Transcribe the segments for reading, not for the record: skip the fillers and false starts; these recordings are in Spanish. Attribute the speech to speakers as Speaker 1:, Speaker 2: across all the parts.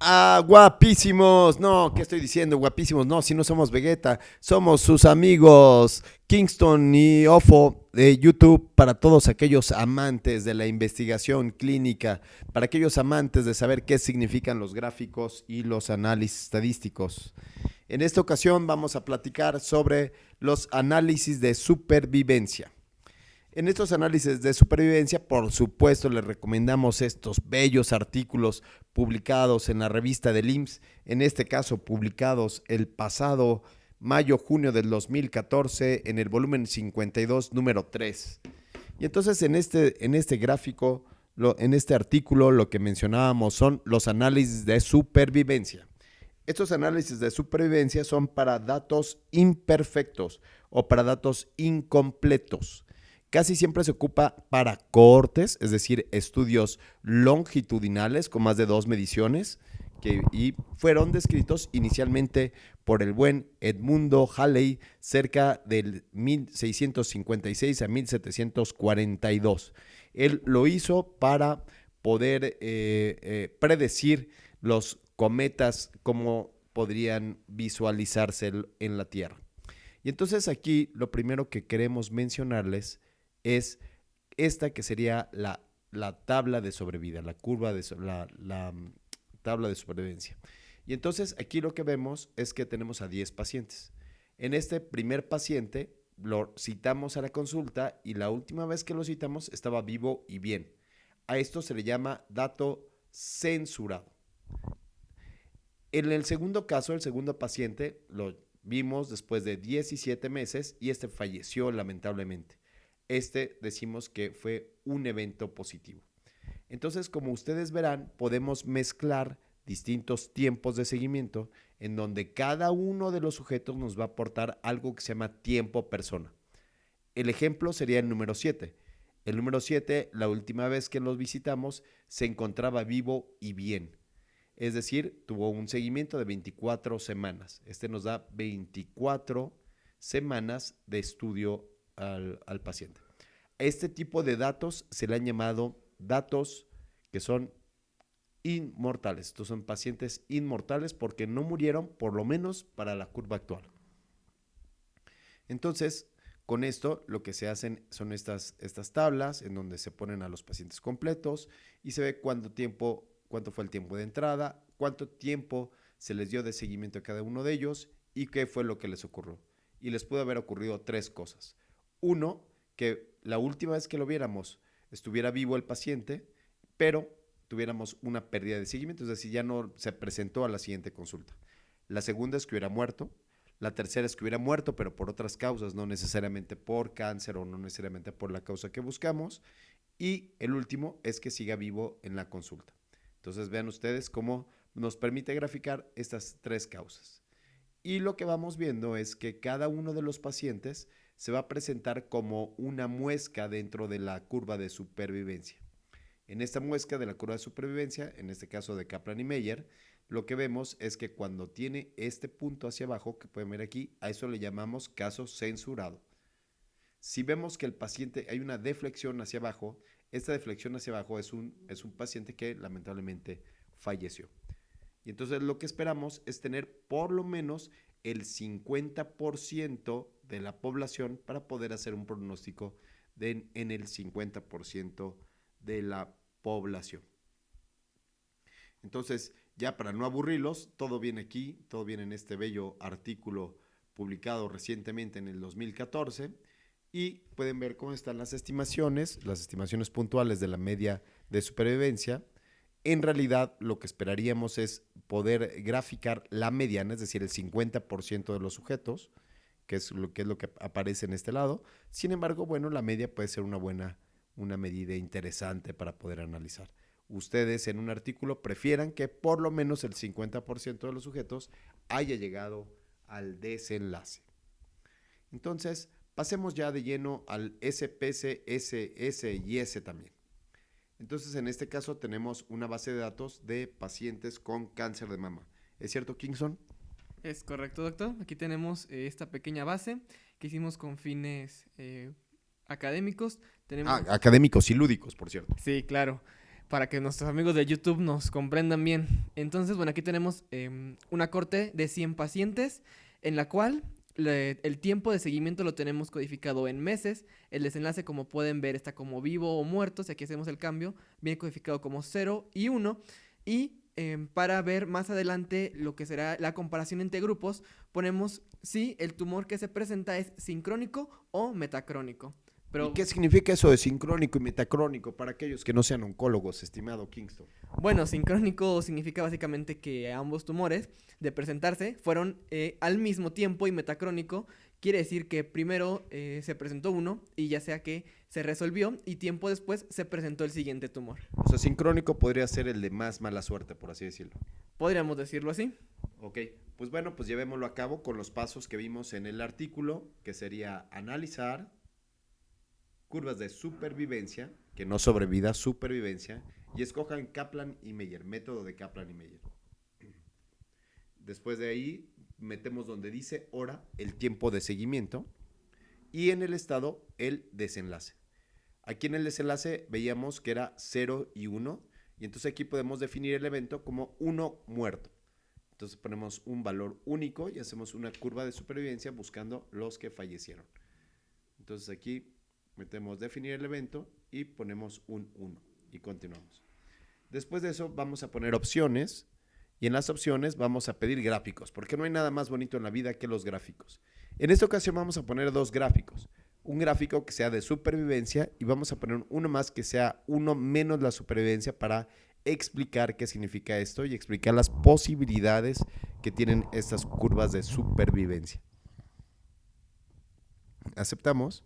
Speaker 1: Ah, guapísimos. No, ¿qué estoy diciendo? Guapísimos. No, si no somos Vegeta, somos sus amigos Kingston y Ofo de YouTube para todos aquellos amantes de la investigación clínica, para aquellos amantes de saber qué significan los gráficos y los análisis estadísticos. En esta ocasión vamos a platicar sobre los análisis de supervivencia. En estos análisis de supervivencia, por supuesto, les recomendamos estos bellos artículos publicados en la revista del IMSS, en este caso publicados el pasado mayo-junio del 2014 en el volumen 52, número 3. Y entonces en este gráfico, en este artículo, lo que mencionábamos son los análisis de supervivencia. Estos análisis de supervivencia son para datos imperfectos o para datos incompletos. Casi siempre se ocupa para cohortes, es decir, estudios longitudinales con más de 2 mediciones, y fueron descritos inicialmente por el buen Edmundo Halley cerca del 1656 a 1742. Él lo hizo para poder predecir los cometas, cómo podrían visualizarse en la Tierra. Y entonces aquí lo primero que queremos mencionarles es esta que sería la tabla de sobrevida, la curva de la tabla de supervivencia. Y entonces aquí lo que vemos es que tenemos a 10 pacientes. En este primer paciente lo citamos a la consulta y la última vez que lo citamos estaba vivo y bien. A esto se le llama dato censurado. En el segundo caso, el segundo paciente, lo vimos después de 17 meses y este falleció lamentablemente. Este decimos que fue un evento positivo. Entonces, como ustedes verán, podemos mezclar distintos tiempos de seguimiento en donde cada uno de los sujetos nos va a aportar algo que se llama tiempo persona. El ejemplo sería el número 7. El número 7, la última vez que los visitamos, se encontraba vivo y bien. Es decir, tuvo un seguimiento de 24 semanas. Este nos da 24 semanas de estudio al paciente. Este tipo de datos se le han llamado datos que son inmortales. Estos son pacientes inmortales porque no murieron, por lo menos para la curva actual. Entonces, con esto lo que se hacen son estas tablas en donde se ponen a los pacientes completos y se ve cuánto fue el tiempo de entrada, cuánto tiempo se les dio de seguimiento a cada uno de ellos y qué fue lo que les ocurrió. Y les pudo haber ocurrido 3 cosas. Uno, que la última vez que lo viéramos estuviera vivo el paciente, pero tuviéramos una pérdida de seguimiento, es decir, ya no se presentó a la siguiente consulta. La segunda es que hubiera muerto. La tercera es que hubiera muerto, pero por otras causas, no necesariamente por cáncer o no necesariamente por la causa que buscamos. Y el último es que siga vivo en la consulta. Entonces vean ustedes cómo nos permite graficar estas 3 causas. Y lo que vamos viendo es que cada uno de los pacientes se va a presentar como una muesca dentro de la curva de supervivencia. En esta muesca de la curva de supervivencia, en este caso de Kaplan y Meyer, lo que vemos es que cuando tiene este punto hacia abajo, que pueden ver aquí, a eso le llamamos caso censurado. Si vemos que el paciente hay una deflexión hacia abajo, esta deflexión hacia abajo es un paciente que lamentablemente falleció. Y entonces lo que esperamos es tener por lo menos el 50% de la población para poder hacer un pronóstico en el 50% de la población. Entonces, ya para no aburrirlos, todo viene aquí, todo viene en este bello artículo publicado recientemente en el 2014 y pueden ver cómo están las estimaciones puntuales de la media de supervivencia. En realidad, lo que esperaríamos es poder graficar la mediana, es decir, el 50% de los sujetos, que es lo que aparece en este lado. Sin embargo, bueno, la media puede ser una medida interesante para poder analizar. Ustedes en un artículo prefieran que por lo menos el 50% de los sujetos haya llegado al desenlace. Entonces, pasemos ya de lleno al SPC, SS y S también. Entonces, en este caso tenemos una base de datos de pacientes con cáncer de mama. ¿Es cierto, Kingston?
Speaker 2: Es correcto, doctor. Aquí tenemos esta pequeña base que hicimos con fines académicos. Tenemos,
Speaker 1: Académicos y lúdicos, por cierto.
Speaker 2: sí, claro. para que nuestros amigos de YouTube nos comprendan bien. Entonces, bueno, aquí tenemos una corte de 100 pacientes en la cual el tiempo de seguimiento lo tenemos codificado en meses. El desenlace, como pueden ver, está como vivo o muerto. Si aquí hacemos el cambio, viene codificado como 0 y 1. Y para ver más adelante lo que será la comparación entre grupos, ponemos si el tumor que se presenta es sincrónico o metacrónico.
Speaker 1: ¿Y
Speaker 2: Pero
Speaker 1: qué significa eso de sincrónico y metacrónico para aquellos que no sean oncólogos, estimado Kingston?
Speaker 2: bueno, sincrónico significa básicamente que ambos tumores de presentarse fueron al mismo tiempo, y metacrónico quiere decir que primero se presentó uno y ya sea que se resolvió y tiempo después se presentó el siguiente tumor.
Speaker 1: O sea, sincrónico podría ser el de más mala suerte, por así decirlo.
Speaker 2: Podríamos decirlo así.
Speaker 1: Ok, pues bueno, pues llevémoslo a cabo con los pasos que vimos en el artículo, que sería analizar curvas de supervivencia, que no sobrevida, supervivencia, y escojan Kaplan y Meier, método de Kaplan y Meier. Después de ahí metemos donde dice hora el tiempo de seguimiento y en el estado el desenlace. Aquí en el desenlace veíamos que era 0 y 1 y entonces aquí podemos definir el evento como 1 muerto. Entonces ponemos un valor único y hacemos una curva de supervivencia buscando los que fallecieron. Entonces aquí metemos definir el evento y ponemos un 1 y continuamos. Después de eso vamos a poner opciones y en las opciones vamos a pedir gráficos, porque no hay nada más bonito en la vida que los gráficos. En esta ocasión vamos a poner dos gráficos. Un gráfico que sea de supervivencia y vamos a poner uno más que sea uno menos la supervivencia para explicar qué significa esto y explicar las posibilidades que tienen estas curvas de supervivencia. Aceptamos.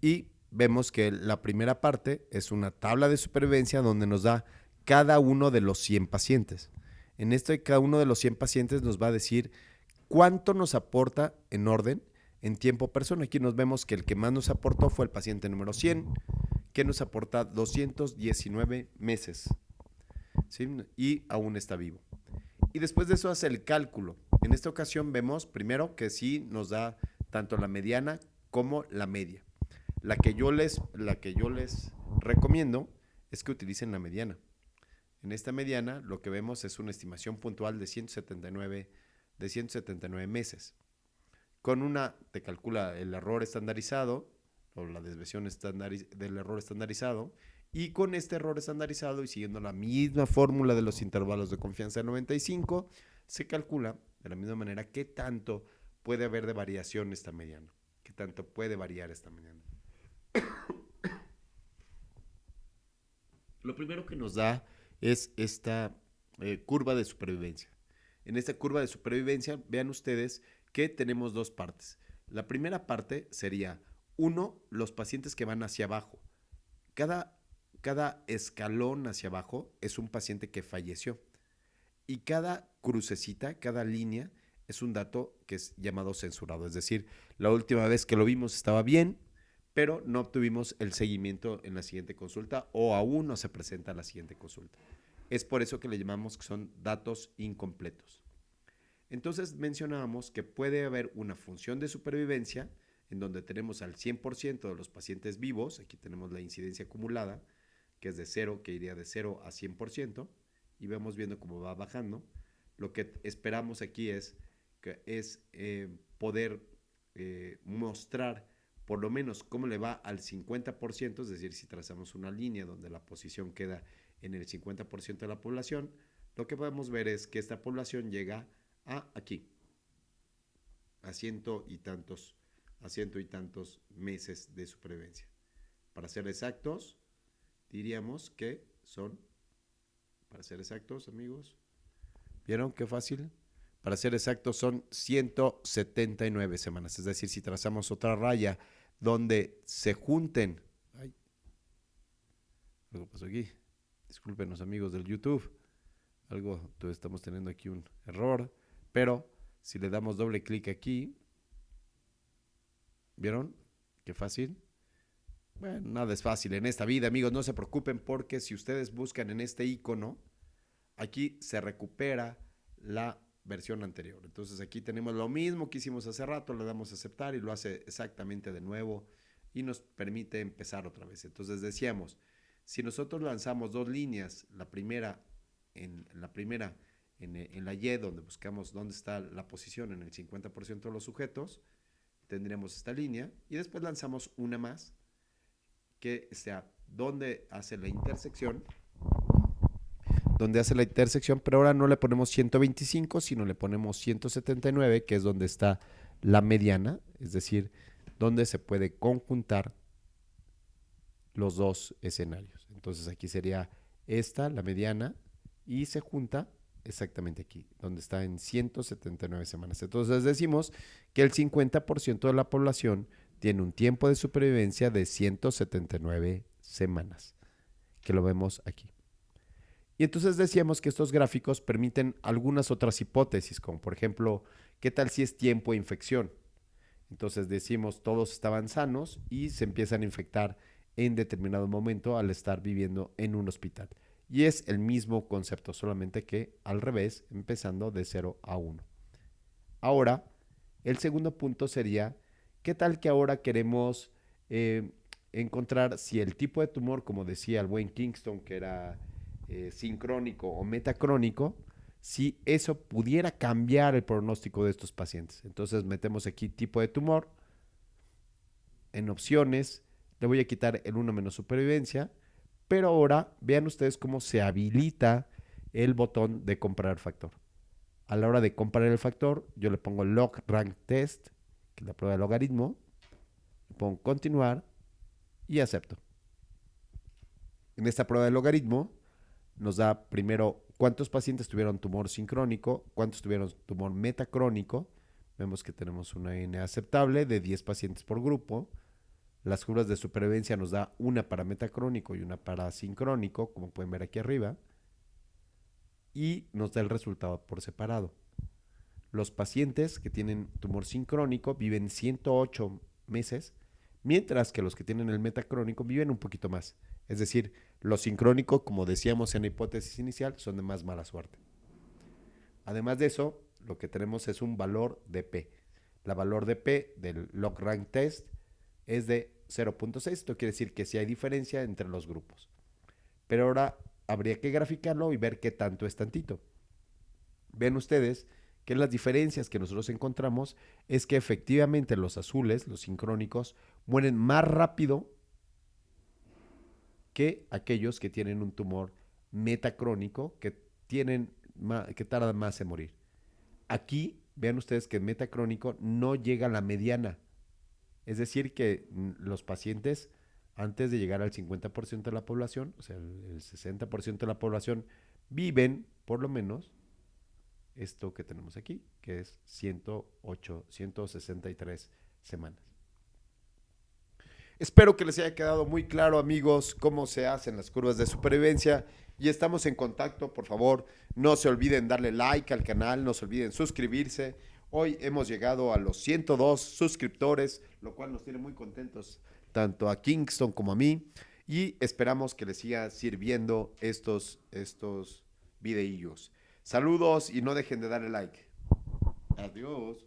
Speaker 1: Y vemos que la primera parte es una tabla de supervivencia donde nos da cada uno de los 100 pacientes. En esto, cada uno de los 100 pacientes nos va a decir cuánto nos aporta en orden en tiempo persona. Aquí nos vemos que el que más nos aportó fue el paciente número 100, que nos aporta 219 meses, ¿sí? Y aún está vivo. Y después de eso hace el cálculo. En esta ocasión vemos primero que sí nos da tanto la mediana como la media. La que yo les recomiendo es que utilicen la mediana. En esta mediana lo que vemos es una estimación puntual de 179 meses. Con una te calcula el error estandarizado o la desviación del error estandarizado y con este error estandarizado y siguiendo la misma fórmula de los intervalos de confianza de 95 se calcula de la misma manera qué tanto puede haber de variación esta mediana, qué tanto puede variar esta mediana. Lo primero que nos da es esta curva de supervivencia. En esta curva de supervivencia, vean ustedes que tenemos dos partes. La primera parte sería, uno, los pacientes que van hacia abajo. Cada escalón hacia abajo es un paciente que falleció. Y cada crucecita, cada línea, es un dato que es llamado censurado. Es decir, la última vez que lo vimos estaba bien, pero no obtuvimos el seguimiento en la siguiente consulta o aún no se presenta la siguiente consulta. Es por eso que le llamamos que son datos incompletos. Entonces mencionábamos que puede haber una función de supervivencia en donde tenemos al 100% de los pacientes vivos, aquí tenemos la incidencia acumulada, que es de 0, que iría de 0 a 100%, y vemos viendo cómo va bajando. Lo que esperamos aquí es poder mostrar por lo menos cómo le va al 50%, es decir, si trazamos una línea donde la posición queda en el 50% de la población, lo que podemos ver es que esta población llega a aquí, a ciento y tantos meses de supervivencia. Para ser exactos, diríamos que son, para ser exactos, amigos, ¿vieron qué fácil? Para ser exactos, son 179 semanas. Es decir, si trazamos otra raya donde se junten. Ay, algo pasó aquí. Discúlpenos, amigos del YouTube. Estamos teniendo aquí un error. Pero si le damos doble clic aquí, ¿vieron? Qué fácil. Bueno, nada es fácil en esta vida, amigos. No se preocupen porque si ustedes buscan en este icono, aquí se recupera la versión anterior. Entonces aquí tenemos lo mismo que hicimos hace rato, le damos a aceptar y lo hace exactamente de nuevo y nos permite empezar otra vez. Entonces decíamos, si nosotros lanzamos dos líneas, la primera en la Y, donde buscamos dónde está la posición en el 50% de los sujetos, tendremos esta línea, y después lanzamos una más, que sea donde hace la intersección, pero ahora no le ponemos 125, sino le ponemos 179, que es donde está la mediana, es decir, donde se puede conjuntar los dos escenarios. Entonces aquí sería esta, la mediana, y se junta exactamente aquí, donde está en 179 semanas. Entonces decimos que el 50% de la población tiene un tiempo de supervivencia de 179 semanas, que lo vemos aquí. Y entonces decíamos que estos gráficos permiten algunas otras hipótesis, como por ejemplo, ¿qué tal si es tiempo de infección? Entonces decimos, todos estaban sanos y se empiezan a infectar en determinado momento al estar viviendo en un hospital. Y es el mismo concepto, solamente que al revés, empezando de 0 a 1. Ahora, el segundo punto sería, ¿qué tal que ahora queremos encontrar si el tipo de tumor, como decía el buen Kingston, que era sincrónico o metacrónico, si eso pudiera cambiar el pronóstico de estos pacientes? Entonces metemos aquí tipo de tumor, en opciones, le voy a quitar el 1 menos supervivencia, pero ahora vean ustedes cómo se habilita el botón de comparar factor. A la hora de comparar el factor, yo le pongo log rank test, que es la prueba de logaritmo, le pongo continuar y acepto. En esta prueba de logaritmo nos da primero cuántos pacientes tuvieron tumor sincrónico, cuántos tuvieron tumor metacrónico. Vemos que tenemos una N aceptable de 10 pacientes por grupo. Las curvas de supervivencia nos da una para metacrónico y una para sincrónico, como pueden ver aquí arriba. Y nos da el resultado por separado. Los pacientes que tienen tumor sincrónico viven 108 meses, mientras que los que tienen el metacrónico viven un poquito más. Es decir, los sincrónicos, como decíamos en la hipótesis inicial, son de más mala suerte. Además de eso, lo que tenemos es un valor de P. La valor de P del log rank test es de 0.6. Esto quiere decir que sí hay diferencia entre los grupos. Pero ahora habría que graficarlo y ver qué tanto es tantito. Ven ustedes que las diferencias que nosotros encontramos es que efectivamente los azules, los sincrónicos, mueren más rápido que aquellos que tienen un tumor metacrónico, que tardan más en morir. Aquí, vean ustedes que el metacrónico no llega a la mediana. Es decir, que los pacientes, antes de llegar al 50% de la población, o sea, el 60% de la población, viven por lo menos esto que tenemos aquí, que es 163 semanas. Espero que les haya quedado muy claro, amigos, cómo se hacen las curvas de supervivencia, y estamos en contacto. Por favor, no se olviden darle like al canal, no se olviden suscribirse. Hoy hemos llegado a los 102 suscriptores, lo cual nos tiene muy contentos tanto a Kingston como a mí, y esperamos que les siga sirviendo estos videillos. Saludos y no dejen de darle like. Adiós.